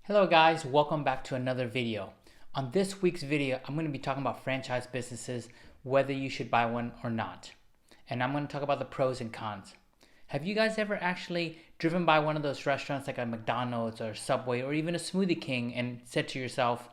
Hello guys, welcome back to another video. On this week's video, I'm going to be talking about franchise businesses, whether you should buy one or not. And I'm going to talk about the pros and cons. Have you guys ever actually driven by one of those restaurants like a McDonald's or Subway or even a Smoothie King and said to yourself,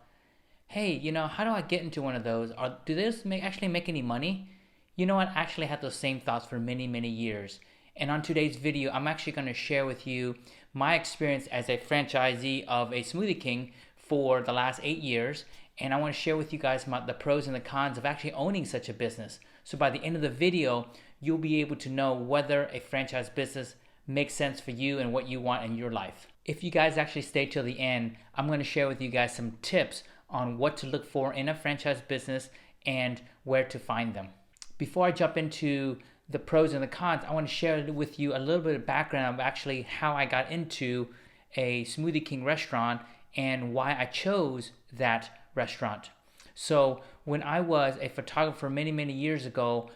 hey, how do I get into one of those? Or do those actually make any money? You know what? I actually had those same thoughts for many, many years. And on today's video, I'm actually going to share with you my experience as a franchisee of a Smoothie King for the last 8 years. And I want to share with you guys the pros and the cons of actually owning such a business. So by the end of the video, you'll be able to know whether a franchise business makes sense for you and what you want in your life. If you guys actually stay till the end, I'm going to share with you guys some tips on what to look for in a franchise business and where to find them. Before I jump into the pros and the cons, I want to share with you a little bit of background of actually how I got into a Smoothie King restaurant and why I chose that restaurant. So when I was a photographer many, many years ago,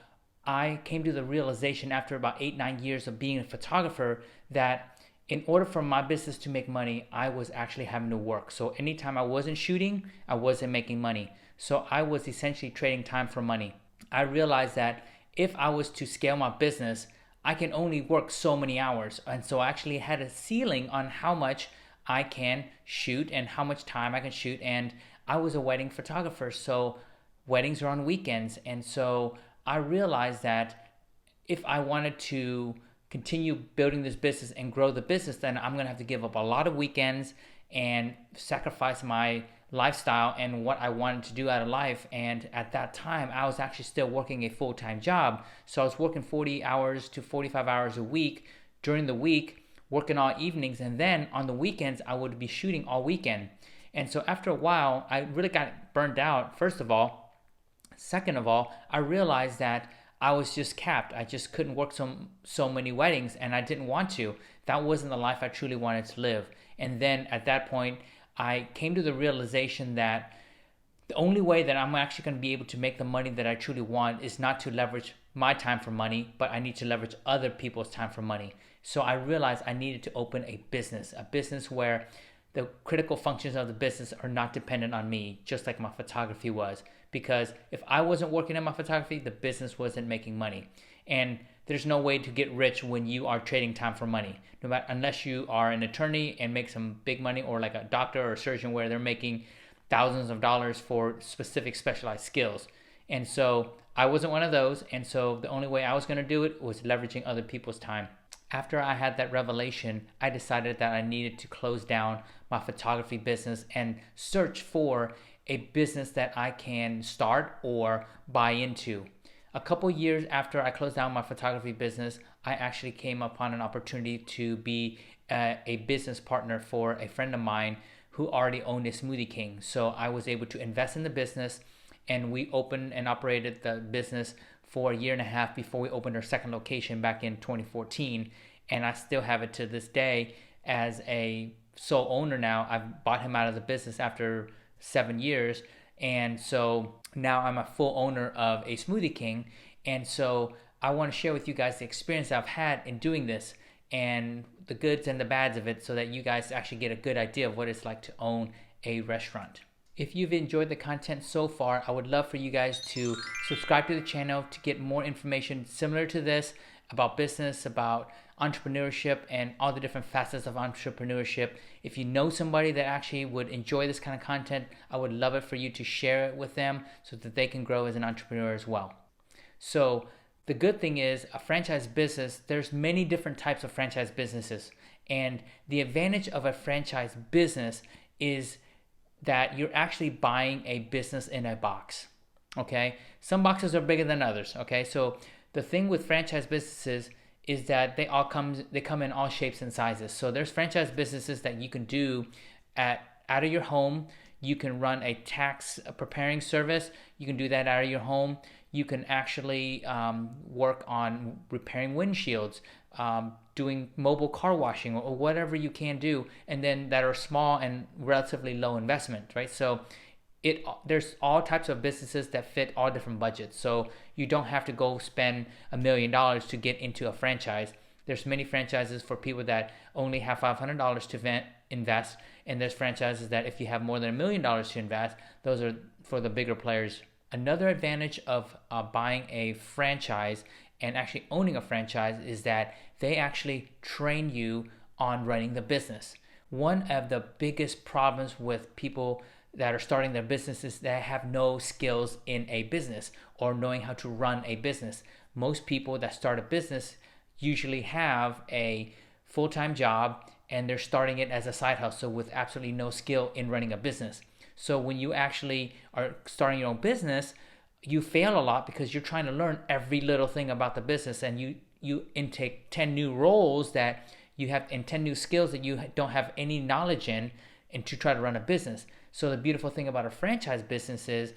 I came to the realization after about 8-9 years of being a photographer that in order for my business to make money, I was actually having to work. So anytime I wasn't shooting, I wasn't making money. So I was essentially trading time for money. I realized that if I was to scale my business, I can only work so many hours. And so I actually had a ceiling on how much I can shoot and how much time I can shoot. And I was a wedding photographer, so weddings are on weekends. And so I realized that if I wanted to continue building this business and grow the business, then I'm going to have to give up a lot of weekends and sacrifice my lifestyle and what I wanted to do out of life. And at that time, I was actually still working a full-time job. So I was working 40 hours to 45 hours a week during the week, working all evenings. And then on the weekends, I would be shooting all weekend. And so after a while, I really got burned out, first of all. Second of all, I realized that I was just capped. I just couldn't work so many weddings, and I didn't want to. That wasn't the life I truly wanted to live. And then at that point, I came to the realization that the only way that I'm actually going to be able to make the money that I truly want is not to leverage my time for money, but I need to leverage other people's time for money. So I realized I needed to open a business where the critical functions of the business are not dependent on me, just like my photography was. Because if I wasn't working in my photography, the business wasn't making money. And there's no way to get rich when you are trading time for money, unless you are an attorney and make some big money, or like a doctor or a surgeon where they're making thousands of dollars for specific specialized skills. And so I wasn't one of those. And so the only way I was going to do it was leveraging other people's time. After I had that revelation, I decided that I needed to close down my photography business and search for a business that I can start or buy into. A couple years after I closed down my photography business, I actually came upon an opportunity to be a business partner for a friend of mine who already owned a Smoothie King. So I was able to invest in the business, and we opened and operated the business for a year and a half before we opened our second location back in 2014. And I still have it to this day as a sole owner now. I've bought him out of the business after 7 years. And so now I'm a full owner of a Smoothie King. And so I want to share with you guys the experience I've had in doing this and the goods and the bads of it, so that you guys actually get a good idea of what it's like to own a restaurant. If you've enjoyed the content so far, I would love for you guys to subscribe to the channel to get more information similar to this about business, about entrepreneurship, and all the different facets of entrepreneurship. If you know somebody that actually would enjoy this kind of content, I would love it for you to share it with them so that they can grow as an entrepreneur as well. So the good thing is, a franchise business, there's many different types of franchise businesses. And the advantage of a franchise business is that you're actually buying a business in a box. Okay? Some boxes are bigger than others. Okay? So the thing with franchise businesses is that they come in all shapes and sizes. So there's franchise businesses that you can do out of your home. You can run a tax preparing service. You can do that out of your home. You can actually work on repairing windshields, doing mobile car washing, or whatever you can do, and then that are small and relatively low investment, right? So there's all types of businesses that fit all different budgets. So you don't have to go spend $1 million to get into a franchise. There's many franchises for people that only have $500 to invest. And there's franchises that if you have more than $1 million to invest, those are for the bigger players. Another advantage of buying a franchise and actually owning a franchise is that they actually train you on running the business. One of the biggest problems with people that are starting their businesses that have no skills in a business or knowing how to run a business. Most people that start a business usually have a full-time job and they're starting it as a side hustle with absolutely no skill in running a business. So when you actually are starting your own business, you fail a lot because you're trying to learn every little thing about the business, and you intake 10 new roles that you have and 10 new skills that you don't have any knowledge in, and to try to run a business. So the beautiful thing about a franchise business is,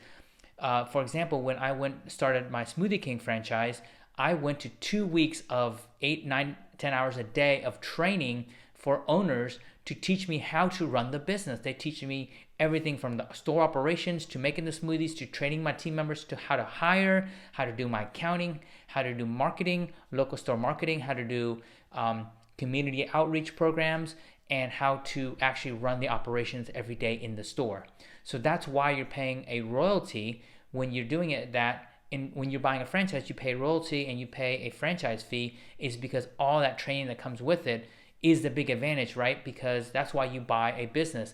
for example, when I started my Smoothie King franchise, I went to 2 weeks of 8, 9, 10 hours a day of training for owners to teach me how to run the business. They teach me everything from the store operations to making the smoothies to training my team members to how to hire, how to do my accounting, how to do marketing, local store marketing, how to do community outreach programs, and how to actually run the operations every day in the store. So that's why you're paying a royalty when you're doing it. When you're buying a franchise, you pay royalty and you pay a franchise fee, is because all that training that comes with it is the big advantage, right? Because that's why you buy a business.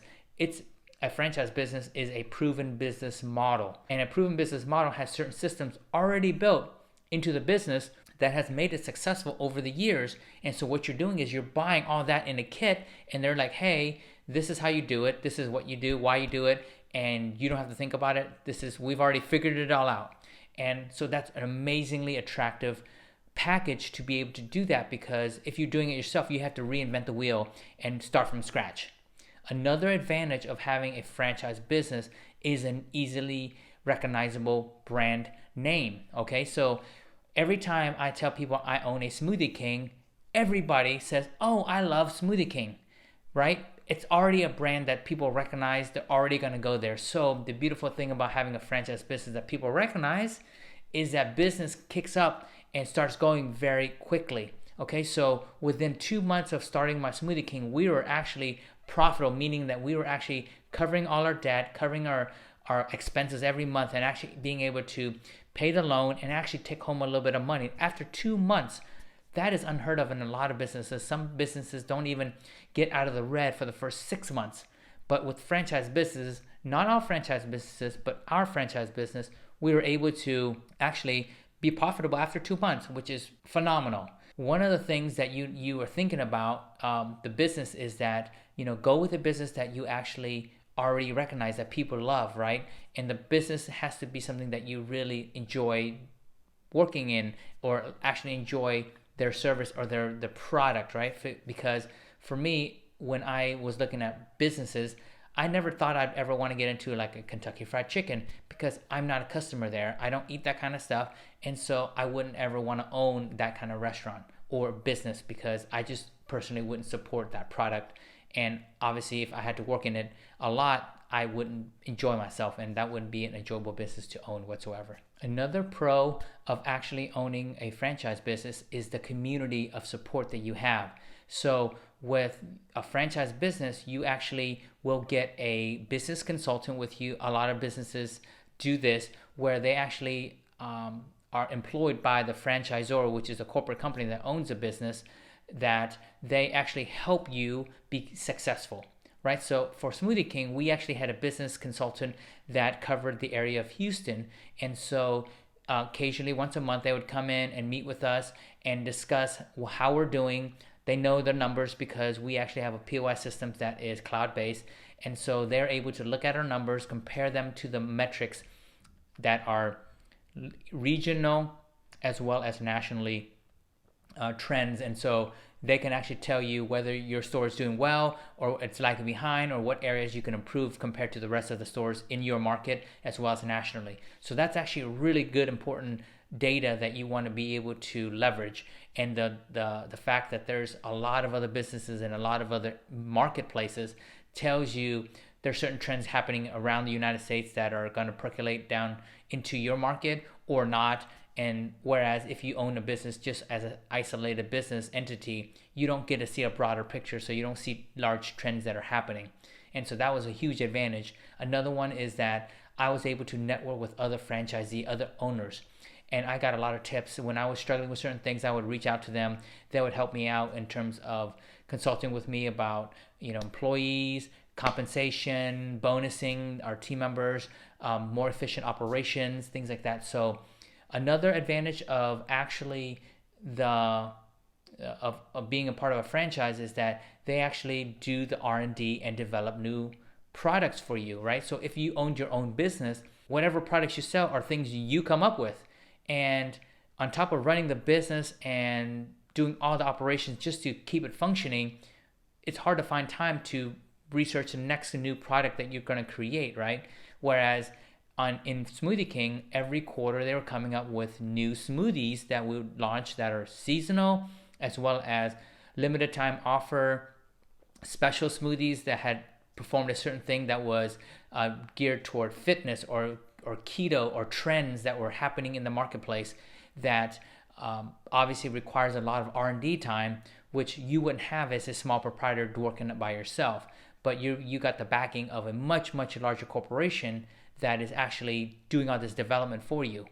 A franchise business is a proven business model, and a proven business model has certain systems already built into the business that has made it successful over the years. And so what you're doing is you're buying all that in a kit, and they're like, hey, this is how you do it, this is what you do, why you do it, and you don't have to think about it. We've already figured it all out. And so that's an amazingly attractive package to be able to do that, because if you're doing it yourself, you have to reinvent the wheel and start from scratch. Another advantage of having a franchise business is an easily recognizable brand name. Okay, so every time I tell people I own a Smoothie King, everybody says, oh, I love Smoothie King, right? It's already a brand that people recognize. They're already going to go there. So the beautiful thing about having a franchise business that people recognize is that business kicks up and starts going very quickly. Okay, so within 2 months of starting my Smoothie King, we were actually profitable, meaning that we were actually covering all our debt, covering our expenses every month, and actually being able to pay the loan and actually take home a little bit of money. After 2 months, that is unheard of in a lot of businesses. Some businesses don't even get out of the red for the first 6 months. But with franchise businesses, not all franchise businesses, but our franchise business, we were able to actually be profitable after 2 months, which is phenomenal. One of the things that you are thinking about the business is that, go with a business that you actually already recognize, that people love, right? And the business has to be something that you really enjoy working in, or actually enjoy their service or the product, right? Because for me, when I was looking at businesses, I never thought I'd ever want to get into like a Kentucky Fried Chicken, because I'm not a customer there. I don't eat that kind of stuff. And so I wouldn't ever want to own that kind of restaurant or business, because I just personally wouldn't support that product. And obviously, if I had to work in it a lot, I wouldn't enjoy myself, and that wouldn't be an enjoyable business to own whatsoever. Another pro of actually owning a franchise business is the community of support that you have. So with a franchise business, you actually will get a business consultant with you. A lot of businesses do this, where they actually are employed by the franchisor, which is a corporate company that owns a business, that they actually help you be successful, right? So for Smoothie King, we actually had a business consultant that covered the area of Houston. And so occasionally, once a month, they would come in and meet with us and discuss how we're doing. They know their numbers because we actually have a POS system that is cloud-based. And so they're able to look at our numbers, compare them to the metrics that are regional as well as nationally trends. And so they can actually tell you whether your store is doing well or it's lagging behind, or what areas you can improve compared to the rest of the stores in your market as well as nationally. So that's actually really good, important data that you want to be able to leverage. And the fact that there's a lot of other businesses and a lot of other marketplaces tells you there's certain trends happening around the United States that are going to percolate down into your market or not. And whereas if you own a business just as an isolated business entity, you don't get to see a broader picture, so you don't see large trends that are happening. And so that was a huge advantage. Another one is that I was able to network with other franchisee, other owners. And I got a lot of tips. When I was struggling with certain things, I would reach out to them. They would help me out in terms of consulting with me about, employees, compensation, bonusing our team members, more efficient operations, things like that. So another advantage of actually of being a part of a franchise is that they actually do the R&D and develop new products for you, right? So if you owned your own business, whatever products you sell are things you come up with. And on top of running the business and doing all the operations just to keep it functioning, it's hard to find time to research the next new product that you're going to create, right? Whereas in Smoothie King, every quarter they were coming up with new smoothies that we would launch that are seasonal, as well as limited time offer special smoothies that had performed a certain thing that was geared toward fitness or keto or trends that were happening in the marketplace that obviously requires a lot of R&D time, which you wouldn't have as a small proprietor working it by yourself. But you got the backing of a much, much larger corporation that is actually doing all this development for you.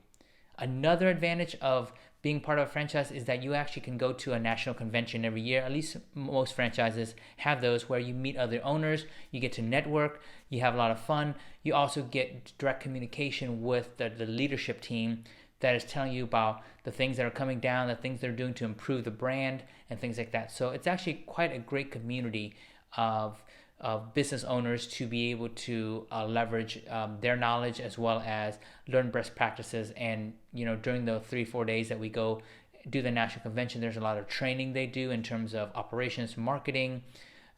Another advantage of being part of a franchise is that you actually can go to a national convention every year. At least most franchises have those, where you meet other owners, you get to network, you have a lot of fun. You also get direct communication with the leadership team that is telling you about the things that are coming down, the things they're doing to improve the brand, and things like that. So it's actually quite a great community of business owners to be able to leverage their knowledge, as well as learn best practices. And during the 3-4 days that we go do the national convention, there's a lot of training they do in terms of operations, marketing,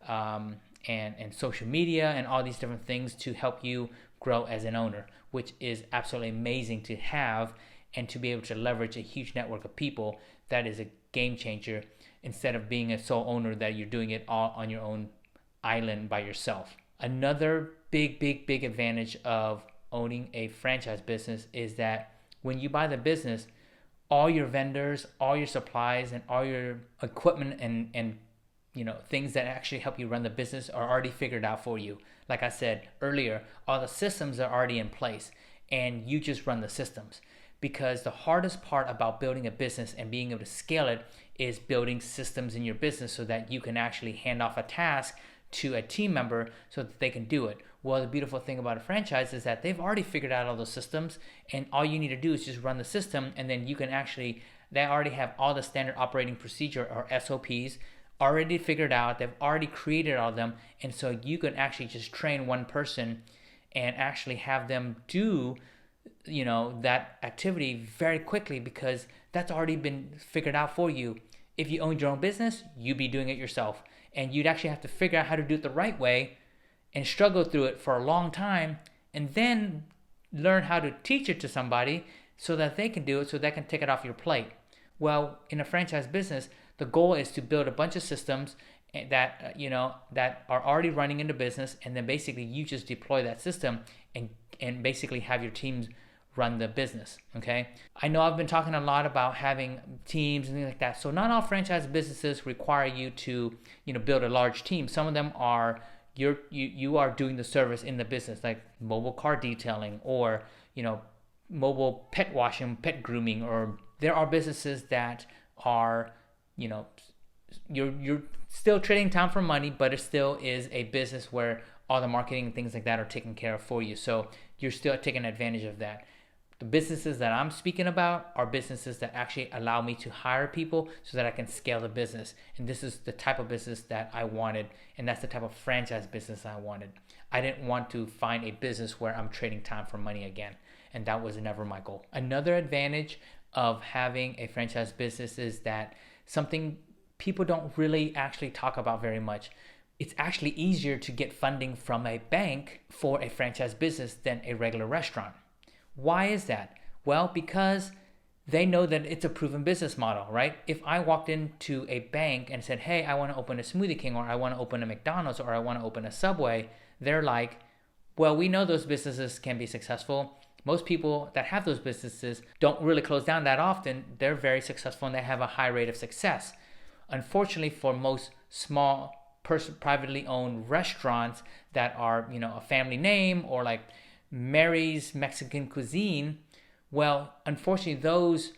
and social media, and all these different things to help you grow as an owner, which is absolutely amazing to have, and to be able to leverage a huge network of people. That is a game changer, instead of being a sole owner that you're doing it all on your own island by yourself. Another big advantage of owning a franchise business is that when you buy the business, all your vendors, all your supplies, and all your equipment and things that actually help you run the business are already figured out for you. Like I said earlier, all the systems are already in place, and you just run the systems. Because the hardest part about building a business and being able to scale it is building systems in your business so that you can actually hand off a task to a team member so that they can do it. Well, the beautiful thing about a franchise is that they've already figured out all those systems, and all you need to do is just run the system, and then you can they already have all the standard operating procedure, or SOPs, already figured out. They've already created all of them, and so you can actually just train one person and actually have them do that activity very quickly, because that's already been figured out for you. If you owned your own business, you'd be doing it yourself, and you'd actually have to figure out how to do it the right way and struggle through it for a long time, and then learn how to teach it to somebody so that they can do it, so they can take it off your plate. Well, in a franchise business, the goal is to build a bunch of systems that that are already running in the business, and then basically you just deploy that system and basically have your teams run the business. Okay, I know I've been talking a lot about having teams and things like that. So not all franchise businesses require you to build a large team. Some of them are you are doing the service in the business, like mobile car detailing, or mobile pet washing, pet grooming. Or there are businesses that are you're still trading time for money, but it still is a business where all the marketing and things like that are taken care of for you. So you're still taking advantage of that. The businesses that I'm speaking about are businesses that actually allow me to hire people so that I can scale the business. And this is the type of business that I wanted, and that's the type of franchise business I wanted. I didn't want to find a business where I'm trading time for money again, and that was never my goal. Another advantage of having a franchise business is that something people don't really actually talk about very much. It's actually easier to get funding from a bank for a franchise business than a regular restaurant. Why is that? Well, because they know that it's a proven business model, right? If I walked into a bank and said, hey, I want to open a Smoothie King, or I want to open a McDonald's, or I want to open a Subway, they're like, well, we know those businesses can be successful. most people that have those businesses don't really close down that often. They're very successful and they have a high rate of success. Unfortunately, for most small privately owned restaurants that are, a family name or like Mary's Mexican Cuisine, well, unfortunately, those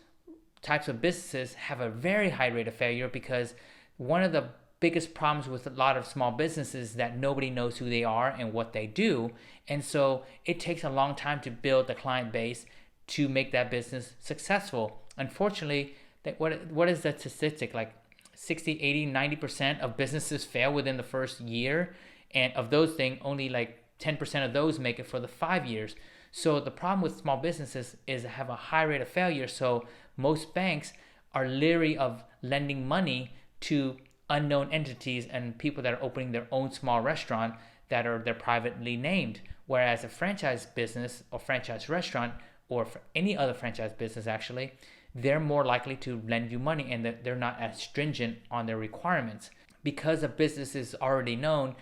types of businesses have a very high rate of failure, because one of the biggest problems with a lot of small businesses is that nobody knows who they are and what they do. And so it takes a long time to build the client base to make that business successful. Unfortunately, what is the statistic? Like 60, 80, 90% of businesses fail within the first year. And of those things, only like 10% of those make it for the 5 years. So the problem with small businesses is they have a high rate of failure. So most banks are leery of lending money to unknown entities and people that are opening their own small restaurant they're privately named. Whereas a franchise business or franchise restaurant, or for any other franchise business actually, they're more likely to lend you money, and that they're not as stringent on their requirements. Because a business is already known,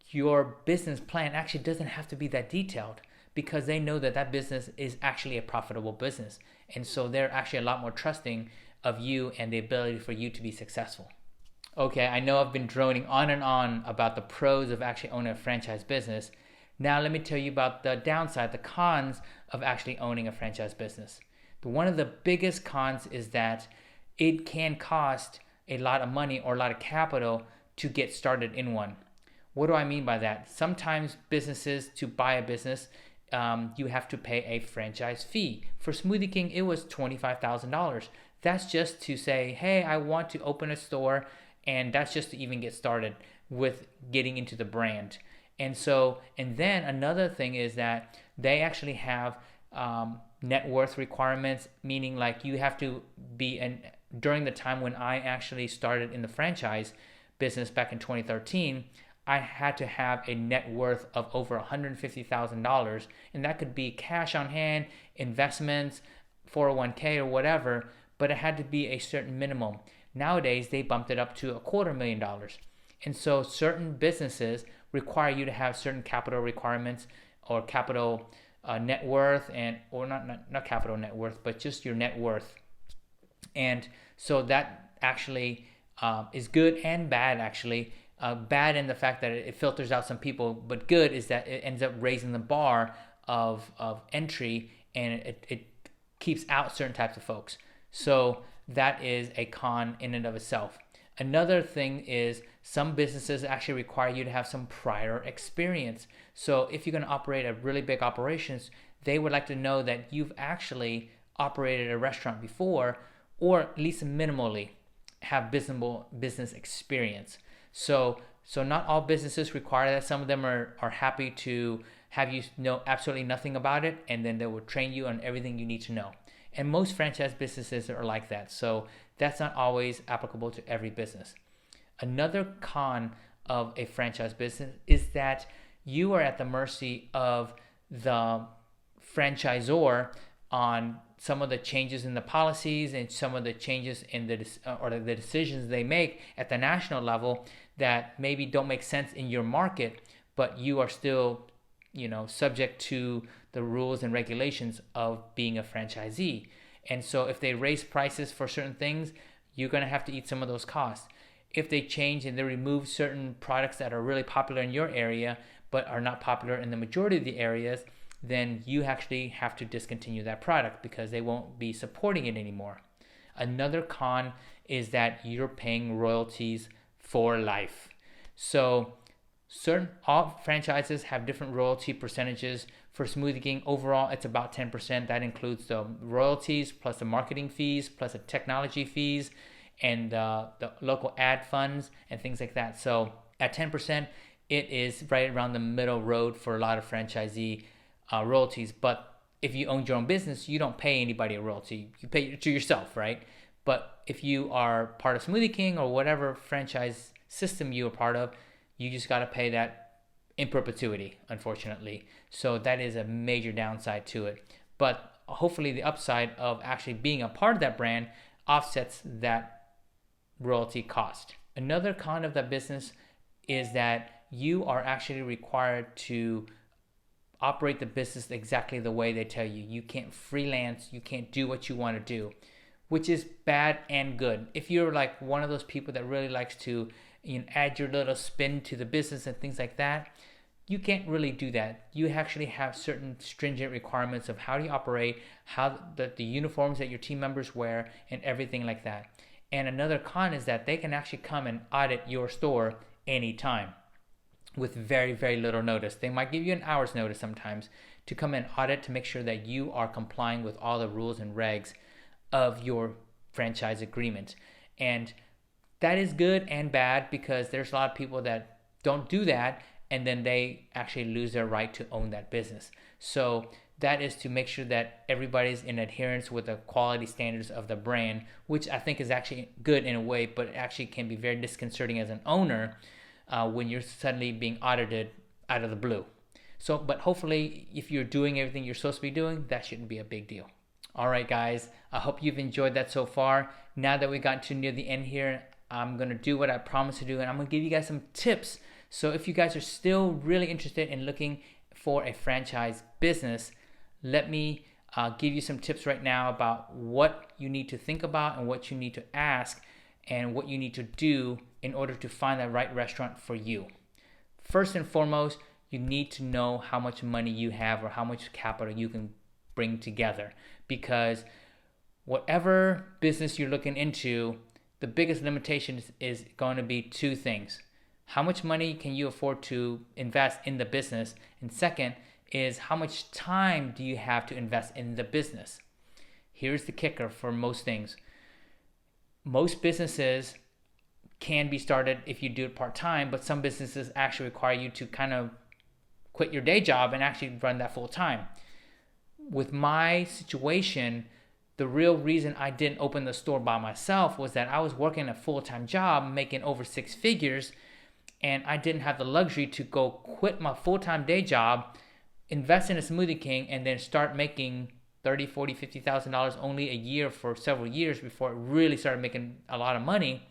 your business plan actually doesn't have to be that detailed, because they know that business is actually a profitable business. And so they're actually a lot more trusting of you and the ability for you to be successful. Okay, I know I've been droning on and on about the pros of actually owning a franchise business. Now let me tell you about the downside, the cons of actually owning a franchise business. One of the biggest cons is that it can cost a lot of money or a lot of capital to get started in one. What do I mean by that? Sometimes businesses, to buy a business, you have to pay a franchise fee. For Smoothie King, it was $25,000. That's just to say, hey, I want to open a store, and that's just to even get started with getting into the brand. And then another thing is that they actually have net worth requirements, meaning like you have to be, and during the time when I actually started in the franchise business back in 2013, I had to have a net worth of over $150,000, and that could be cash on hand, investments, 401k or whatever, but it had to be a certain minimum. Nowadays, they bumped it up to $250,000. And so certain businesses require you to have certain capital requirements, or capital net worth, or not capital net worth, but just your net worth. And so that actually is good and bad, actually. Bad in the fact that it filters out some people, but good is that it ends up raising the bar of entry, and it keeps out certain types of folks. So that is a con in and of itself. Another thing is some businesses actually require you to have some prior experience. So if you're going to operate a really big operations, they would like to know that you've actually operated a restaurant before, or at least minimally have business experience. So not all businesses require that. Some of them are happy to have you know absolutely nothing about it, and then they will train you on everything you need to know. And most franchise businesses are like that. So that's not always applicable to every business. Another con of a franchise business is that you are at the mercy of the franchisor on some of the changes in the policies and some of the changes in the decisions they make at the national level that maybe don't make sense in your market, but you are still, subject to the rules and regulations of being a franchisee. And so if they raise prices for certain things, you're going to have to eat some of those costs. If they change and they remove certain products that are really popular in your area but are not popular in the majority of the areas, then you actually have to discontinue that product because they won't be supporting it anymore. Another con is that you're paying royalties for life. So all franchises have different royalty percentages. For Smoothie King, overall, it's about 10%. That includes the royalties plus the marketing fees plus the technology fees and the local ad funds and things like that. So at 10%, it is right around the middle road for a lot of franchisee royalties. But if you own your own business, you don't pay anybody a royalty. You pay it to yourself, right? But if you are part of Smoothie King or whatever franchise system you are part of, you just got to pay that in perpetuity, unfortunately. So that is a major downside to it. But hopefully the upside of actually being a part of that brand offsets that royalty cost. Another con of that business is that you are actually required to operate the business exactly the way they tell you. You can't freelance, you can't do what you want to do, which is bad and good. If you're like one of those people that really likes to add your little spin to the business and things like that, you can't really do that. You actually have certain stringent requirements of how do you operate, how the uniforms that your team members wear, and everything like that. And another con is that they can actually come and audit your store anytime with very, very little notice. They might give you an hour's notice sometimes to come and audit to make sure that you are complying with all the rules and regs of your franchise agreement. And that is good and bad, because there's a lot of people that don't do that, and then they actually lose their right to own that business. So that is to make sure that everybody's in adherence with the quality standards of the brand, which I think is actually good in a way, but it actually can be very disconcerting as an owner when you're suddenly being audited out of the blue. So, but hopefully, if you're doing everything you're supposed to be doing, that shouldn't be a big deal. All right, guys, I hope you've enjoyed that so far. Now that we got to near the end here, I'm going to do what I promised to do, and I'm going to give you guys some tips. So if you guys are still really interested in looking for a franchise business, let me give you some tips right now about what you need to think about and what you need to ask and what you need to do in order to find the right restaurant for you. First and foremost, you need to know how much money you have or how much capital you can bring together, because whatever business you're looking into, the biggest limitation is going to be two things. How much money can you afford to invest in the business? And second is, how much time do you have to invest in the business? Here's the kicker for most things. Most businesses can be started if you do it part-time, but some businesses actually require you to kind of quit your day job and actually run that full-time. With my situation, the real reason I didn't open the store by myself was that I was working a full-time job making over six figures, and I didn't have the luxury to go quit my full-time day job, invest in a Smoothie King, and then start making $30,000, $40,000, $50,000 only a year for several years before it really started making a lot of money.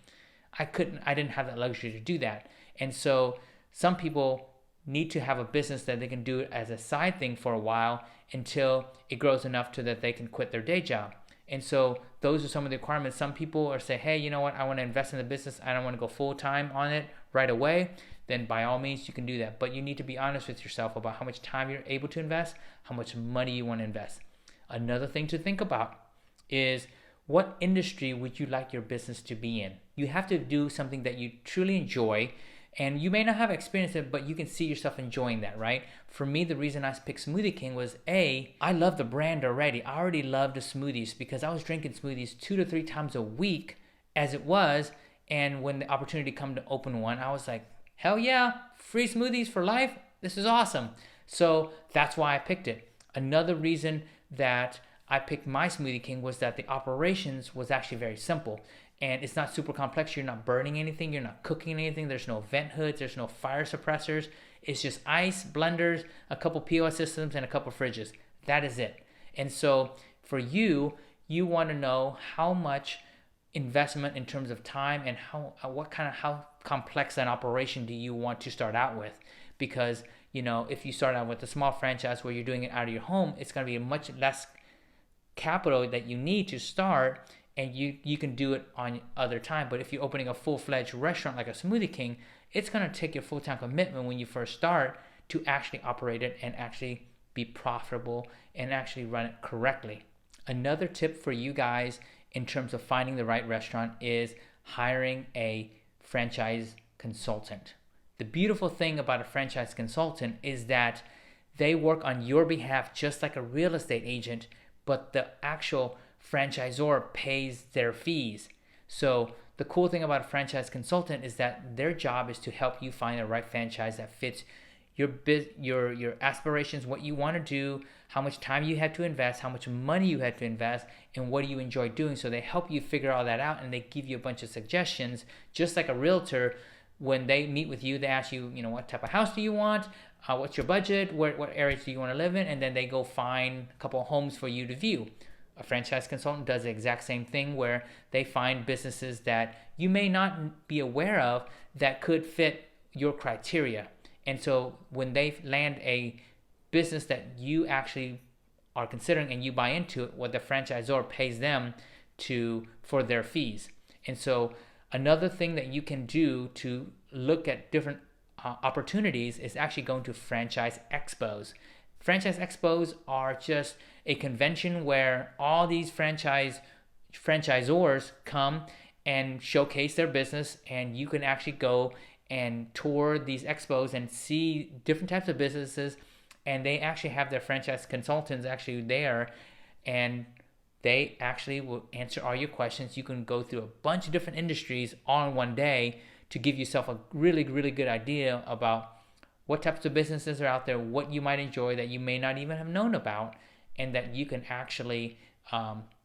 I didn't have that luxury to do that. And so some people need to have a business that they can do it as a side thing for a while until it grows enough to that they can quit their day job. And so those are some of the requirements. Some people are say, hey, you know what, I want to invest in the business. I don't want to go full time on it right away. Then by all means, you can do that. But you need to be honest with yourself about how much time you're able to invest, how much money you want to invest. Another thing to think about is, what industry would you like your business to be in? You have to do something that you truly enjoy, and you may not have experience in it, but you can see yourself enjoying that, right? For me, the reason I picked Smoothie King was I love the brand already. I already loved the smoothies because I was drinking smoothies 2 to 3 times a week as it was. And when the opportunity come to open one, I was like, hell yeah, free smoothies for life. This is awesome. So that's why I picked it. Another reason that I picked my Smoothie King was that the operations was actually very simple. And it's not super complex. You're not burning anything. You're not cooking anything. There's no vent hoods. There's no fire suppressors. It's just ice, blenders, a couple POS systems, and a couple fridges. That is it. And so for you, you want to know how much investment in terms of time and how complex an operation do you want to start out with. Because, if you start out with a small franchise where you're doing it out of your home, it's going to be a much less capital that you need to start, and you can do it on other time. But if you're opening a full-fledged restaurant like a Smoothie King, it's going to take your full-time commitment when you first start to actually operate it and actually be profitable and actually run it correctly. Another tip for you guys in terms of finding the right restaurant is hiring a franchise consultant. The beautiful thing about a franchise consultant is that they work on your behalf just like a real estate agent, but the actual franchisor pays their fees. So the cool thing about a franchise consultant is that their job is to help you find the right franchise that fits your aspirations, what you want to do, how much time you had to invest, how much money you had to invest, and what do you enjoy doing. So they help you figure all that out, and they give you a bunch of suggestions. Just like a realtor, when they meet with you, they ask you, what type of house do you want? What's your budget? What areas do you want to live in? And then they go find a couple of homes for you to view. A franchise consultant does the exact same thing, where they find businesses that you may not be aware of that could fit your criteria. And so when they land a business that you actually are considering and you buy into it, what the franchisor pays them for their fees. And so another thing that you can do to look at different opportunities is actually going to franchise expos. Franchise expos are just a convention where all these franchisors come and showcase their business, and you can actually go and tour these expos and see different types of businesses, and they actually have their franchise consultants actually there, and they actually will answer all your questions. You can go through a bunch of different industries all in one day to give yourself a really, really good idea about what types of businesses are out there, what you might enjoy that you may not even have known about, and that you can actually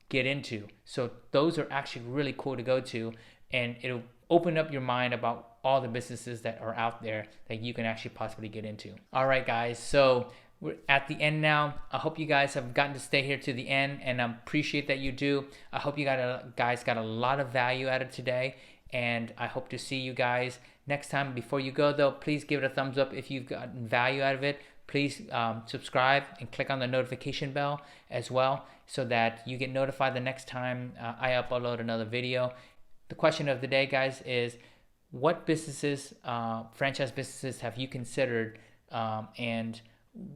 get into. So those are actually really cool to go to, and it'll open up your mind about all the businesses that are out there that you can actually possibly get into. All right, guys, so we're at the end now. I hope you guys have gotten to stay here to the end, and I appreciate that you do. I hope you guys got a lot of value out of today, and I hope to see you guys next time. Before you go, though, please give it a thumbs up if you've gotten value out of it. Please subscribe and click on the notification bell as well, so that you get notified the next time I upload another video. The question of the day, guys, is what businesses, franchise businesses, have you considered, and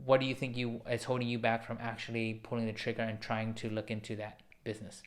what do you think is holding you back from actually pulling the trigger and trying to look into that business?